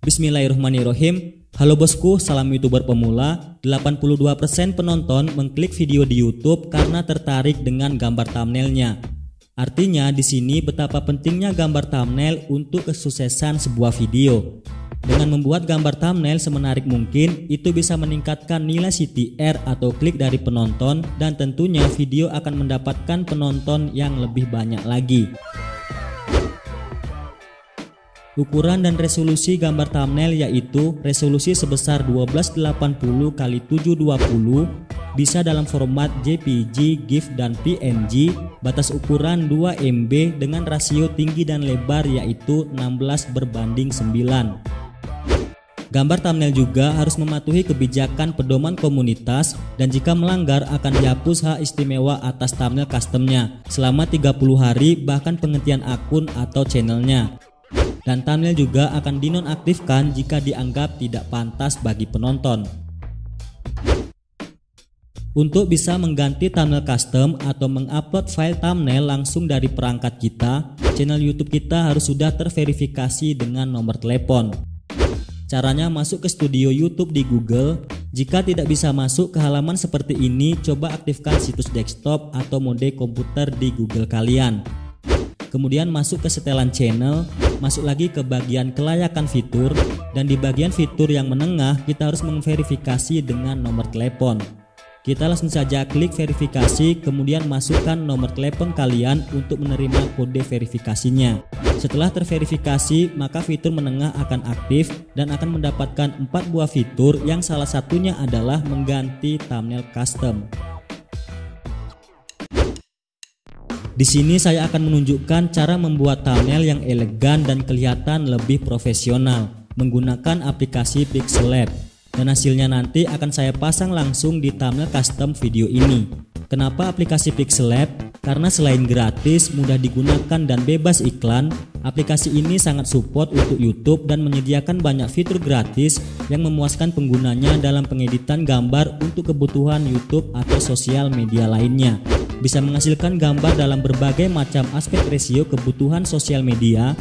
Bismillahirrahmanirrahim. Halo bosku, salam YouTuber pemula. 82% penonton mengklik video di YouTube karena tertarik dengan gambar thumbnailnya. Artinya di sini betapa pentingnya gambar thumbnail untuk kesuksesan sebuah video. Dengan membuat gambar thumbnail semenarik mungkin, itu bisa meningkatkan nilai CTR atau klik dari penonton, dan tentunya video akan mendapatkan penonton yang lebih banyak lagi. Ukuran dan resolusi gambar thumbnail yaitu resolusi sebesar 1280 x 720, bisa dalam format JPG, GIF, dan PNG, batas ukuran 2 MB dengan rasio tinggi dan lebar yaitu 16:9. Gambar thumbnail juga harus mematuhi kebijakan pedoman komunitas, dan jika melanggar akan dihapus hak istimewa atas thumbnail customnya selama 30 hari bahkan penghentian akun atau channelnya. Dan thumbnail juga akan dinonaktifkan jika dianggap tidak pantas bagi penonton. Untuk bisa mengganti thumbnail custom atau mengupload file thumbnail langsung dari perangkat kita, channel YouTube kita harus sudah terverifikasi dengan nomor telepon. Caranya masuk ke studio YouTube di Google. Jika tidak bisa masuk ke halaman seperti ini, coba aktifkan situs desktop atau mode komputer di Google kalian. Kemudian masuk ke setelan channel, masuk lagi ke bagian kelayakan fitur, dan di bagian fitur yang menengah kita harus memverifikasi dengan nomor telepon. Kita langsung saja klik verifikasi, kemudian masukkan nomor telepon kalian untuk menerima kode verifikasinya. Setelah terverifikasi, maka fitur menengah akan aktif dan akan mendapatkan 4 buah fitur yang salah satunya adalah mengganti thumbnail custom. Di sini saya akan menunjukkan cara membuat thumbnail yang elegan dan kelihatan lebih profesional menggunakan aplikasi Pixellab, dan hasilnya nanti akan saya pasang langsung di thumbnail custom video ini. Kenapa aplikasi Pixellab? Karena selain gratis, mudah digunakan dan bebas iklan, aplikasi ini sangat support untuk YouTube dan menyediakan banyak fitur gratis yang memuaskan penggunanya dalam pengeditan gambar untuk kebutuhan YouTube atau sosial media lainnya. Bisa menghasilkan gambar dalam berbagai macam aspek rasio kebutuhan sosial media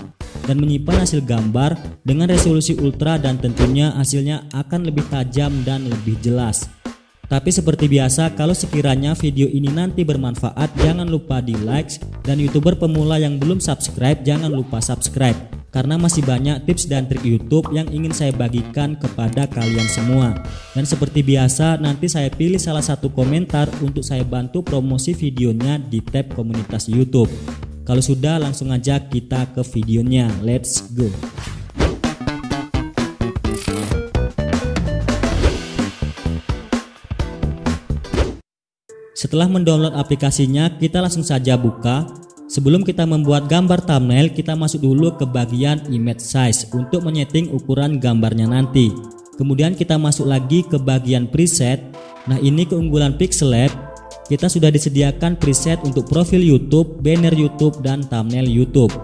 dan menyimpan hasil gambar dengan resolusi ultra, dan tentunya hasilnya akan lebih tajam dan lebih jelas. Tapi seperti biasa, kalau sekiranya video ini nanti bermanfaat, jangan lupa di like, dan YouTuber pemula yang belum subscribe jangan lupa subscribe, karena masih banyak tips dan trik YouTube yang ingin saya bagikan kepada kalian semua. Dan seperti biasa, nanti saya pilih salah satu komentar untuk saya bantu promosi videonya di tab komunitas YouTube. Kalau sudah, langsung aja kita ke videonya. Let's go. Setelah mendownload aplikasinya, kita langsung saja buka. Sebelum kita membuat gambar thumbnail, kita masuk dulu ke bagian image size untuk menyeting ukuran gambarnya nanti. Kemudian kita masuk lagi ke bagian preset. Nah, ini keunggulan Pixellab. Kita sudah disediakan preset untuk profil YouTube, banner YouTube, dan thumbnail YouTube.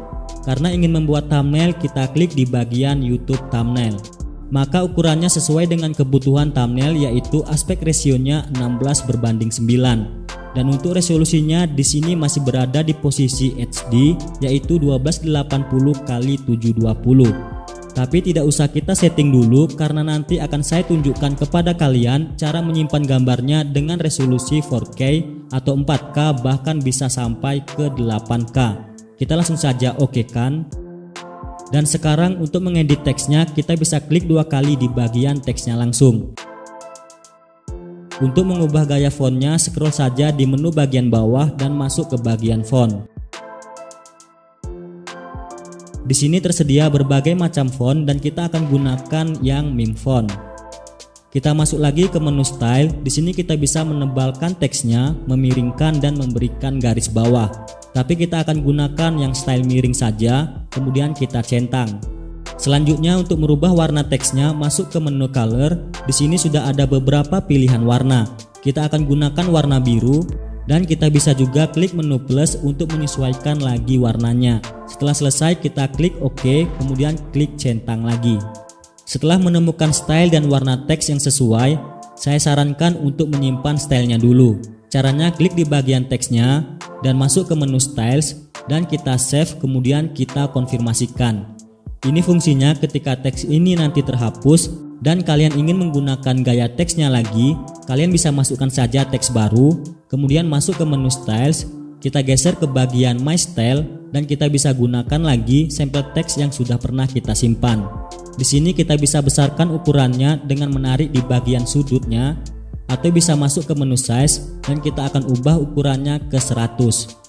Karena ingin membuat thumbnail, kita klik di bagian YouTube thumbnail. Maka ukurannya sesuai dengan kebutuhan thumbnail, yaitu aspek rasionya 16:9. Dan untuk resolusinya di sini masih berada di posisi HD, yaitu 1280 x 720. Tapi tidak usah kita setting dulu, karena nanti akan saya tunjukkan kepada kalian cara menyimpan gambarnya dengan resolusi 4K atau 4K, bahkan bisa sampai ke 8K. Kita langsung saja oke kan. Dan sekarang untuk mengedit teksnya, kita bisa klik 2 kali di bagian teksnya langsung. Untuk mengubah gaya fontnya, scroll saja di menu bagian bawah dan masuk ke bagian font. Di sini tersedia berbagai macam font dan kita akan gunakan yang meme font. Kita masuk lagi ke menu style. Di sini kita bisa menebalkan teksnya, memiringkan, dan memberikan garis bawah. Tapi kita akan gunakan yang style miring saja, kemudian kita centang. Selanjutnya untuk merubah warna teksnya, masuk ke menu color. Di sini sudah ada beberapa pilihan warna. Kita akan gunakan warna biru, dan kita bisa juga klik menu plus untuk menyesuaikan lagi warnanya. Setelah selesai kita klik OK, kemudian klik centang lagi. Setelah menemukan style dan warna teks yang sesuai, saya sarankan untuk menyimpan stylenya dulu. Caranya klik di bagian teksnya dan masuk ke menu styles dan kita save, kemudian kita konfirmasikan. Ini fungsinya ketika teks ini nanti terhapus dan kalian ingin menggunakan gaya teksnya lagi, kalian bisa masukkan saja teks baru, kemudian masuk ke menu styles, kita geser ke bagian my style dan kita bisa gunakan lagi sampel teks yang sudah pernah kita simpan. Di sini kita bisa besarkan ukurannya dengan menarik di bagian sudutnya, atau bisa masuk ke menu size dan kita akan ubah ukurannya ke 100.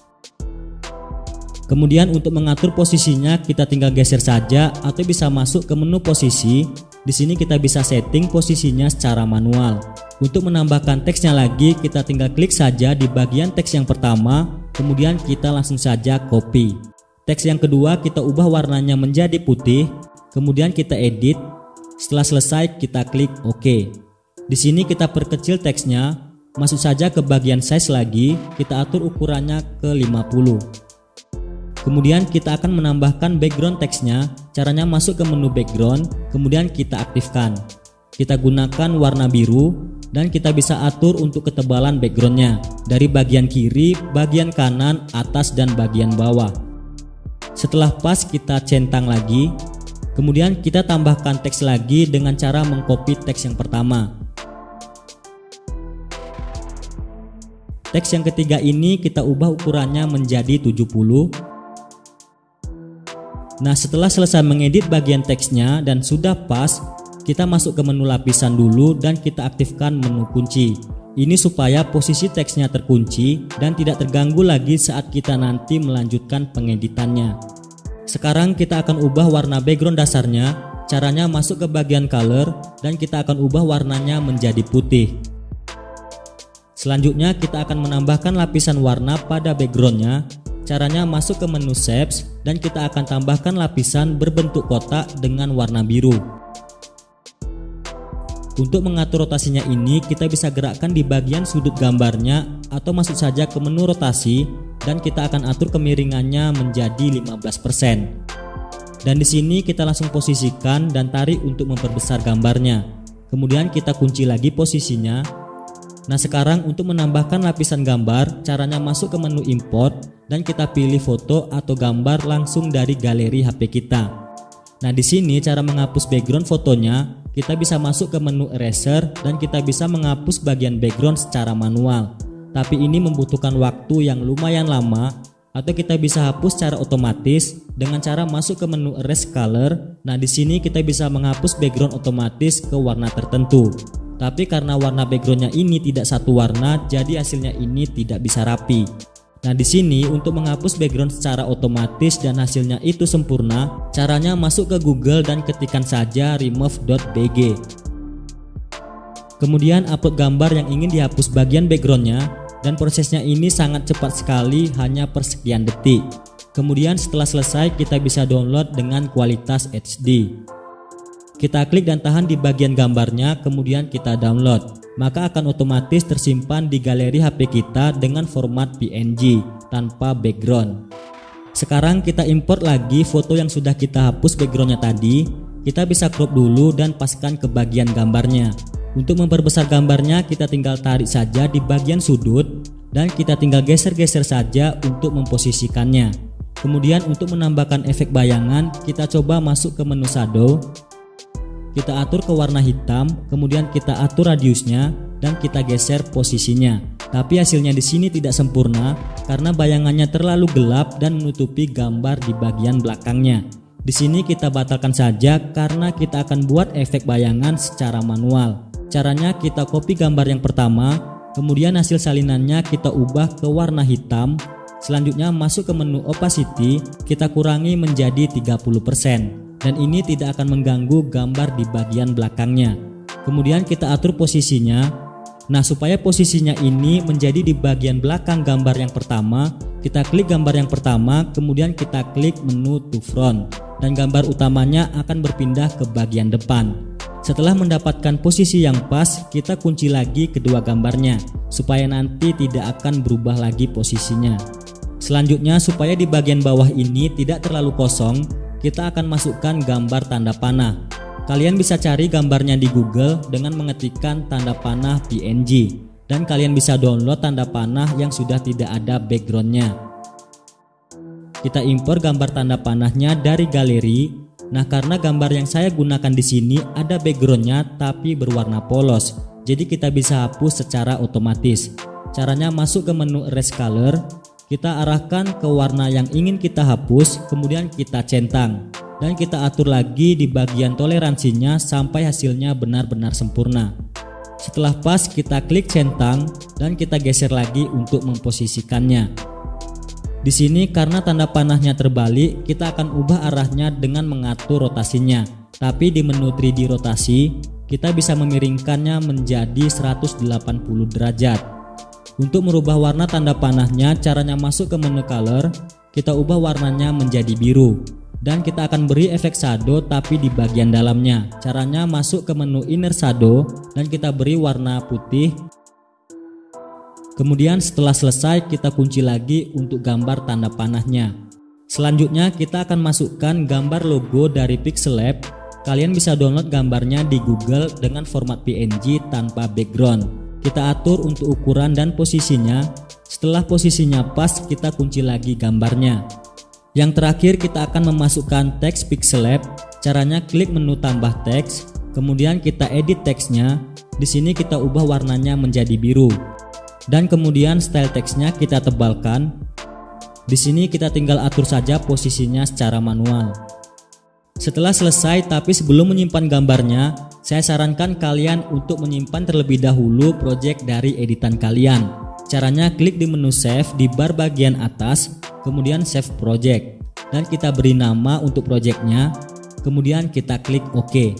Kemudian untuk mengatur posisinya kita tinggal geser saja atau bisa masuk ke menu posisi. Di sini kita bisa setting posisinya secara manual. Untuk menambahkan teksnya lagi kita tinggal klik saja di bagian teks yang pertama, kemudian kita langsung saja copy. Teks yang kedua kita ubah warnanya menjadi putih, kemudian kita edit. Setelah selesai kita klik OK. Di sini kita perkecil teksnya, masuk saja ke bagian size lagi, kita atur ukurannya ke 50. Kemudian kita akan menambahkan background teksnya. Caranya masuk ke menu background, kemudian kita aktifkan. Kita gunakan warna biru dan kita bisa atur untuk ketebalan backgroundnya dari bagian kiri, bagian kanan, atas dan bagian bawah. Setelah pas kita centang lagi, kemudian kita tambahkan teks lagi dengan cara mengcopy teks yang pertama. Teks yang ketiga ini kita ubah ukurannya menjadi 70. Nah, setelah selesai mengedit bagian teksnya dan sudah pas, kita masuk ke menu lapisan dulu dan kita aktifkan menu kunci. Ini supaya posisi teksnya terkunci dan tidak terganggu lagi saat kita nanti melanjutkan pengeditannya. Sekarang kita akan ubah warna background dasarnya. Caranya masuk ke bagian color dan kita akan ubah warnanya menjadi putih. Selanjutnya kita akan menambahkan lapisan warna pada backgroundnya. Caranya masuk ke menu shapes dan kita akan tambahkan lapisan berbentuk kotak dengan warna biru. Untuk mengatur rotasinya ini kita bisa gerakkan di bagian sudut gambarnya atau masuk saja ke menu rotasi dan kita akan atur kemiringannya menjadi 15%. Dan di sini kita langsung posisikan dan tarik untuk memperbesar gambarnya. Kemudian kita kunci lagi posisinya. Nah, sekarang untuk menambahkan lapisan gambar, caranya masuk ke menu import dan kita pilih foto atau gambar langsung dari galeri HP kita. Nah, di sini cara menghapus background fotonya, kita bisa masuk ke menu eraser dan kita bisa menghapus bagian background secara manual. Tapi ini membutuhkan waktu yang lumayan lama, atau kita bisa hapus secara otomatis dengan cara masuk ke menu erase color. Nah, di sini kita bisa menghapus background otomatis ke warna tertentu. Tapi karena warna backgroundnya ini tidak satu warna, jadi hasilnya ini tidak bisa rapi. Nah, di sini untuk menghapus background secara otomatis dan hasilnya itu sempurna, caranya masuk ke Google dan ketikkan saja remove.bg. Kemudian upload gambar yang ingin dihapus bagian backgroundnya, dan prosesnya ini sangat cepat sekali, hanya per sekian detik. Kemudian setelah selesai kita bisa download dengan kualitas HD. Kita klik dan tahan di bagian gambarnya, kemudian kita download. Maka akan otomatis tersimpan di galeri HP kita dengan format PNG tanpa background. Sekarang kita import lagi foto yang sudah kita hapus backgroundnya tadi. Kita bisa crop dulu dan paskan ke bagian gambarnya. Untuk memperbesar gambarnya kita tinggal tarik saja di bagian sudut dan kita tinggal geser-geser saja untuk memposisikannya. Kemudian untuk menambahkan efek bayangan kita coba masuk ke menu shadow. Kita atur ke warna hitam, kemudian kita atur radiusnya dan kita geser posisinya. Tapi hasilnya di sini tidak sempurna karena bayangannya terlalu gelap dan menutupi gambar di bagian belakangnya. Di sini kita batalkan saja karena kita akan buat efek bayangan secara manual. Caranya kita copy gambar yang pertama, kemudian hasil salinannya kita ubah ke warna hitam. Selanjutnya masuk ke menu opacity, kita kurangi menjadi 30%. Dan ini tidak akan mengganggu gambar di bagian belakangnya. Kemudian kita atur posisinya. Nah, supaya posisinya ini menjadi di bagian belakang gambar yang pertama, kita klik gambar yang pertama, kemudian kita klik menu to front dan gambar utamanya akan berpindah ke bagian depan. Setelah mendapatkan posisi yang pas, kita kunci lagi kedua gambarnya supaya nanti tidak akan berubah lagi posisinya. Selanjutnya, supaya di bagian bawah ini tidak terlalu kosong, kita akan masukkan gambar tanda panah. Kalian bisa cari gambarnya di Google dengan mengetikkan tanda panah PNG dan kalian bisa download tanda panah yang sudah tidak ada backgroundnya. Kita impor gambar tanda panahnya dari galeri. Nah, karena gambar yang saya gunakan di sini ada backgroundnya tapi berwarna polos, jadi kita bisa hapus secara otomatis. Caranya masuk ke menu Erase Color, kita arahkan ke warna yang ingin kita hapus, kemudian kita centang dan kita atur lagi di bagian toleransinya sampai hasilnya benar-benar sempurna. Setelah pas, kita klik centang dan kita geser lagi untuk memposisikannya. Di sini karena tanda panahnya terbalik, kita akan ubah arahnya dengan mengatur rotasinya. Tapi di menu 3D rotasi, kita bisa memiringkannya menjadi 180 derajat. Untuk merubah warna tanda panahnya, caranya masuk ke menu color, kita ubah warnanya menjadi biru. Dan kita akan beri efek shadow tapi di bagian dalamnya. Caranya masuk ke menu inner shadow dan kita beri warna putih. Kemudian setelah selesai kita kunci lagi untuk gambar tanda panahnya. Selanjutnya kita akan masukkan gambar logo dari Pixellab. Kalian bisa download gambarnya di Google dengan format PNG tanpa background. Kita atur untuk ukuran dan posisinya. Setelah posisinya pas, kita kunci lagi gambarnya. Yang terakhir kita akan memasukkan teks Pixellab. Caranya klik menu tambah teks, kemudian kita edit teksnya. Di sini kita ubah warnanya menjadi biru. Dan kemudian style teksnya kita tebalkan. Di sini kita tinggal atur saja posisinya secara manual. Setelah selesai tapi sebelum menyimpan gambarnya, saya sarankan kalian untuk menyimpan terlebih dahulu project dari editan kalian. Caranya klik di menu save di bar bagian atas, kemudian save project. Dan kita beri nama untuk projectnya, kemudian kita klik OK.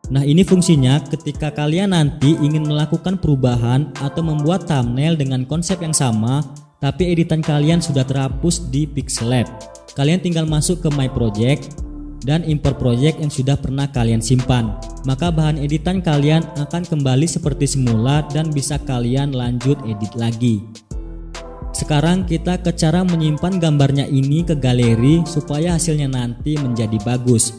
Nah, ini fungsinya ketika kalian nanti ingin melakukan perubahan atau membuat thumbnail dengan konsep yang sama, tapi editan kalian sudah terhapus di Pixellab. Kalian tinggal masuk ke My Project dan import project yang sudah pernah kalian simpan. Maka bahan editan kalian akan kembali seperti semula dan bisa kalian lanjut edit lagi. Sekarang kita ke cara menyimpan gambarnya ini ke galeri supaya hasilnya nanti menjadi bagus.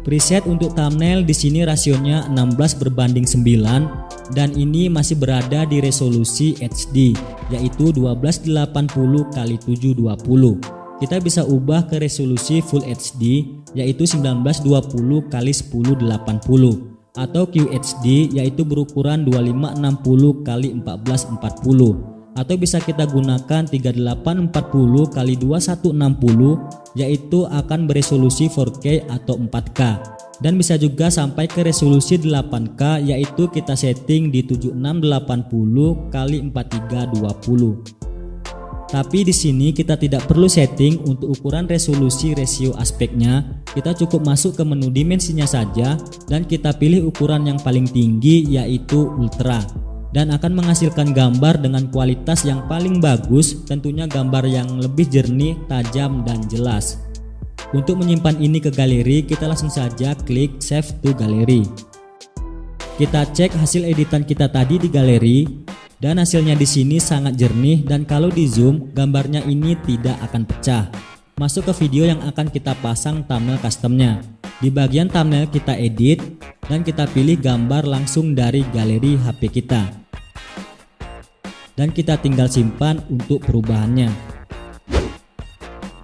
Preset untuk thumbnail di sini rasionya 16:9 dan ini masih berada di resolusi HD yaitu 1280x720. Kita bisa ubah ke resolusi Full HD yaitu 1920x1080 atau QHD yaitu berukuran 2560x1440. Atau bisa kita gunakan 3840x2160 yaitu akan beresolusi 4K atau 4K, dan bisa juga sampai ke resolusi 8K yaitu kita setting di 7680x4320. Tapi di sini kita tidak perlu setting untuk ukuran resolusi rasio aspeknya, kita cukup masuk ke menu dimensinya saja dan kita pilih ukuran yang paling tinggi yaitu ultra. Dan akan menghasilkan gambar dengan kualitas yang paling bagus, tentunya gambar yang lebih jernih, tajam, dan jelas. Untuk menyimpan ini ke galeri, kita langsung saja klik Save to Gallery. Kita cek hasil editan kita tadi di galeri, dan hasilnya di sini sangat jernih dan kalau di zoom, gambarnya ini tidak akan pecah. Masuk ke video yang akan kita pasang thumbnail customnya. Di bagian thumbnail kita edit, dan kita pilih gambar langsung dari galeri HP kita. Dan kita tinggal simpan untuk perubahannya.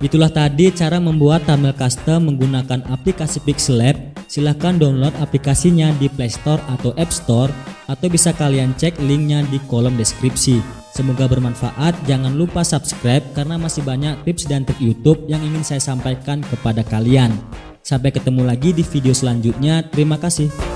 Itulah tadi cara membuat thumbnail custom menggunakan aplikasi Pixellab. Silahkan download aplikasinya di Play Store atau App Store, atau bisa kalian cek linknya di kolom deskripsi. Semoga bermanfaat, jangan lupa subscribe karena masih banyak tips dan trik YouTube yang ingin saya sampaikan kepada kalian. Sampai ketemu lagi di video selanjutnya, terima kasih.